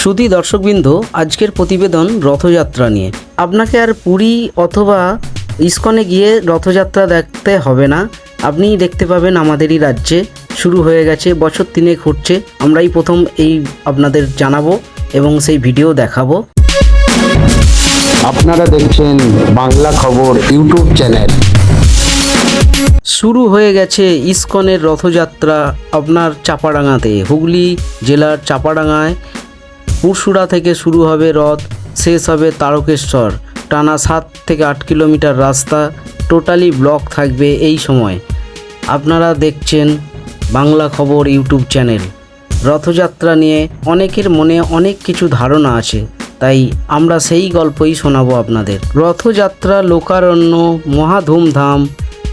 সুধী দর্শকবৃন্দ, আজকের প্রতিবেদন রথযাত্রা নিয়ে। আপনাকে আর পুরী অথবা ইস্কনে গিয়ে রথযাত্রা দেখতে হবে না, আপনিই দেখতে পাবেন আমাদেরই রাজ্যে শুরু হয়ে গেছে। বছর 3 ঘটছে, আমরাই প্রথম এই আপনাদের জানাবো এবং সেই ভিডিও দেখাবো। আপনারা দেখছেন বাংলা খবর ইউটিউব চ্যানেল। শুরু হয়ে গেছে ইস্কনের রথযাত্রা আপনার চাপাডাঙ্গাতে, হুগলি জেলার চাপাডাঙ্গায় পুরসুরা থেকে শুরু হবে রথ, শেষ হবে তারকেশ্বর। টানা 7 থেকে 8 কিলোমিটার রাস্তা টোটালি ব্লক থাকবে এই সময়। আপনারা দেখছেন বাংলা খবর ইউটিউব চ্যানেল। রথযাত্রা নিয়ে অনেকের মনে অনেক কিছু ধারণা আছে, তাই আমরা সেই গল্পই শোনাবো আপনাদের। রথযাত্রা লোকারণ্য মহা ধুমধাম,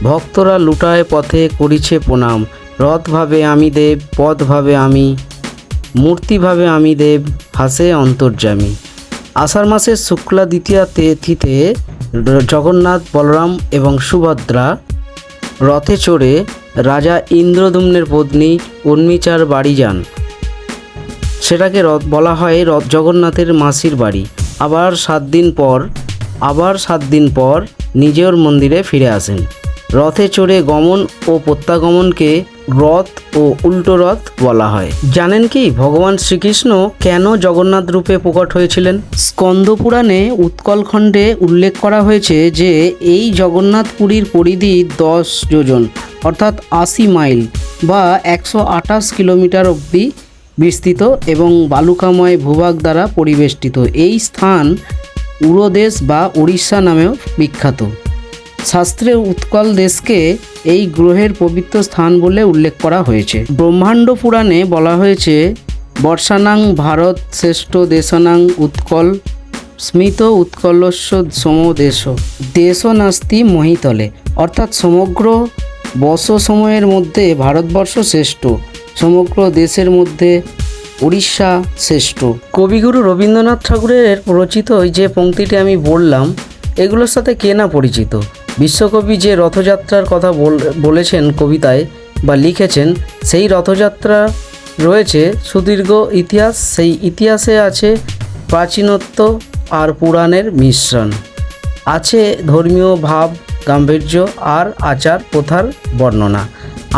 ভক্তরা লুটায় পথে করিছে প্রণাম। রথ ভাবে আমি দেব, পথ ভাবে আমি, মূর্তি ভাবে আমি দেব, হাসে অন্তর্যামী। আষাঢ় মাসের শুক্লা দ্বিতীয়া তিথিতে জগন্নাথ, বলরাম এবং সুভদ্রা রথে চড়ে রাজা ইন্দ্রদ্যুম্নের পত্নী উর্মিচার বাড়ি যান। সেটাকে বলা হয় জগন্নাথের মাসির বাড়ি। আবার 7 দিন পর নিজের মন্দিরে ফিরে আসেন। রথে চড়ে গমন ও প্রত্যাগমনকে রথ ও উল্টো রথ বলা হয়। জানেন কি ভগবান শ্রীকৃষ্ণ কেন জগন্নাথ রূপে প্রকট হয়েছিলেন? স্কন্দ পুরাণে উৎকলখণ্ডে উল্লেখ করা হয়েছে যে এই জগন্নাথ পুরীর পরিধি 10 যোজন অর্থাৎ 80 মাইল বা 128 কিলোমিটার অবধি বিস্তৃত এবং বালুকাময় ভূভাগ দ্বারা পরিবেষ্টিত। এই স্থান উরদেশ বা উড়িষ্যা নামেও বিখ্যাত। শাস্ত্রে উৎকল দেশকে এই গ্রহের পবিত্র স্থান বলে উল্লেখ করা হয়েছে। ব্রহ্মাণ্ড পুরাণে বলা হয়েছে বর্ষানাং ভারত শ্রেষ্ঠ দেশানাং উৎকল স্মৃত উৎকলস্য সমদেশ দেশ নাস্তি মহিতলে, অর্থাৎ সমগ্র বর্ষ সময়ের মধ্যে ভারতবর্ষ শ্রেষ্ঠ, সমগ্র দেশের মধ্যে উড়িষ্যা শ্রেষ্ঠ। কবিগুরু রবীন্দ্রনাথ ঠাকুরের রচিত যে পংক্তিটি আমি বললাম, এগুলোর সাথে কে না পরিচিত। বিশ্বকবি যে রথযাত্রার কথা বলেছেন কবিতায় বা লিখেছেন, সেই রথযাত্রা রয়েছে সুদীর্ঘ ইতিহাস। সেই ইতিহাসে আছে প্রাচীনত্ব আর পুরাণের মিশ্রণ, আছে ধর্মীয় ভাব গাম্ভীর্য আর আচার প্রথার বর্ণনা।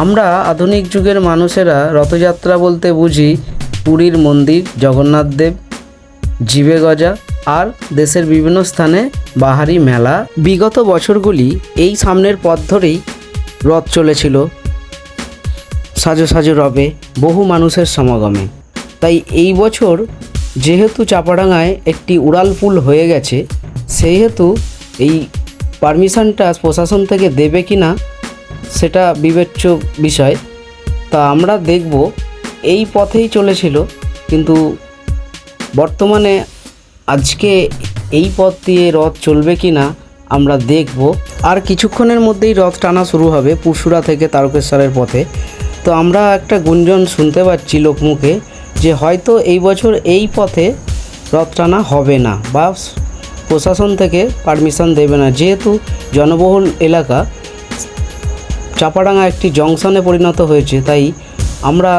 আমরা আধুনিক যুগের মানুষেরা রথযাত্রা বলতে বুঝি পুরীর মন্দির, জগন্নাথ দেব, জিভে গজা আর দেশের বিভিন্ন স্থানে বাহারি মেলা। বিগত বছরগুলি এই সামনের পথ ধরেই রথ চলেছিল সাজো সাজো রবে বহু মানুষের সমাগমে। তাই এই বছর যেহেতু চাপাডাঙ্গায় একটি উড়ালপুল হয়ে গেছে, সেহেতু এই পারমিশনটা প্রশাসন থেকে দেবে কি না সেটা বিবেচ্য বিষয়। তা আমরা দেখব। এই পথেই চলেছিল, কিন্তু বর্তমানে আজকে এই পথ দিয়ে রথ চলবে কি না আমরা দেখব। আর কিছুক্ষণের মধ্যেই রথ টানা শুরু হবে পুরসুরা থেকে তারকেশ্বরের পথে। তো আমরা একটা গুঞ্জন শুনতে পাচ্ছি লোকমুখে যে হয়তো এই বছর এই পথে রথ টানা হবে না বা প্রশাসন থেকে পারমিশন দেবে না, যেহেতু জনবহুল এলাকা চাপাডাঙ্গা একটি জংশনে পরিণত হয়েছে। তাই আমরা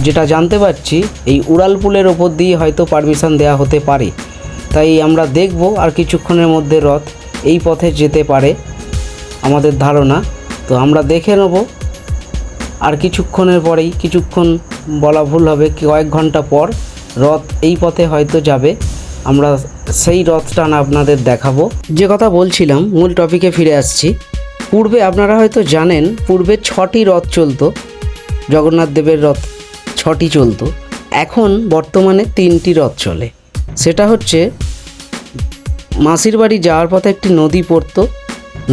যেটা জানতে পারছি এই উড়ালপুলের ওপর দিয়ে হয়তো পারমিশন দেওয়া হতে পারে। তাই আমরা দেখব আর কিছুক্ষণের মধ্যে রথ এই পথে যেতে পারে আমাদের ধারণা। তো আমরা দেখে নেব আর কিছুক্ষণের পরেই, কিছুক্ষণ বলা ভুল হবে, কয়েক ঘন্টা পর রথ এই পথে হয়তো যাবে। আমরা সেই রথ টানা আপনাদের দেখাবো। যে কথা বলছিলাম, মূল টপিকে ফিরে আসছি। পূর্বে আপনারা হয়তো জানেন, পূর্বে 6টি রথ চলতো, জগন্নাথ দেবের রথ 6টি চলতো। এখন বর্তমানে 3টি রথ চলে। সেটা হচ্ছে মাসির বাড়ি যাওয়ার পথে একটি নদী পড়তো,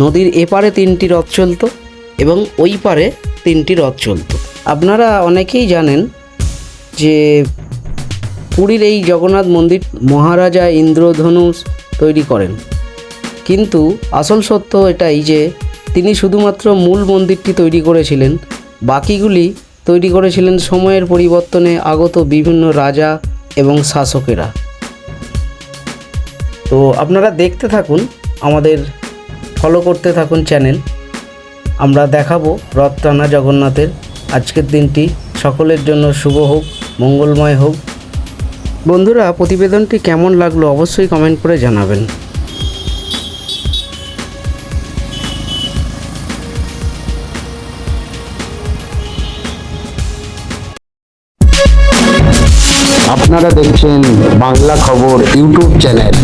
নদীর এপারে 3টি রথ চলতো এবং ওই পারে 3টি রথ চলতো। আপনারা অনেকেই জানেন যে পুরীর এই জগন্নাথ মন্দির মহারাজা ইন্দ্রধনুষ তৈরি করেন, কিন্তু আসল সত্য এটাই যে তিনি শুধুমাত্র মূল মন্দিরটি তৈরি করেছিলেন, বাকিগুলি তৈরি করেছিলেন সময়ের পরিবর্তনে আগত বিভিন্ন রাজা এবং শাসকেরা। তো আপনারা দেখতে থাকুন, আমাদের ফলো করতে থাকুন চ্যানেল। আমরা দেখাবো রথ টানা জগন্নাথের। আজকের দিনটি সকলের জন্য শুভ হোক, মঙ্গলময় হোক। বন্ধুরা, প্রতিবেদনটি কেমন লাগলো অবশ্যই কমেন্ট করে জানাবেন। আপনারা দেখছেন বাংলা খবর ইউটিউব চ্যানেল।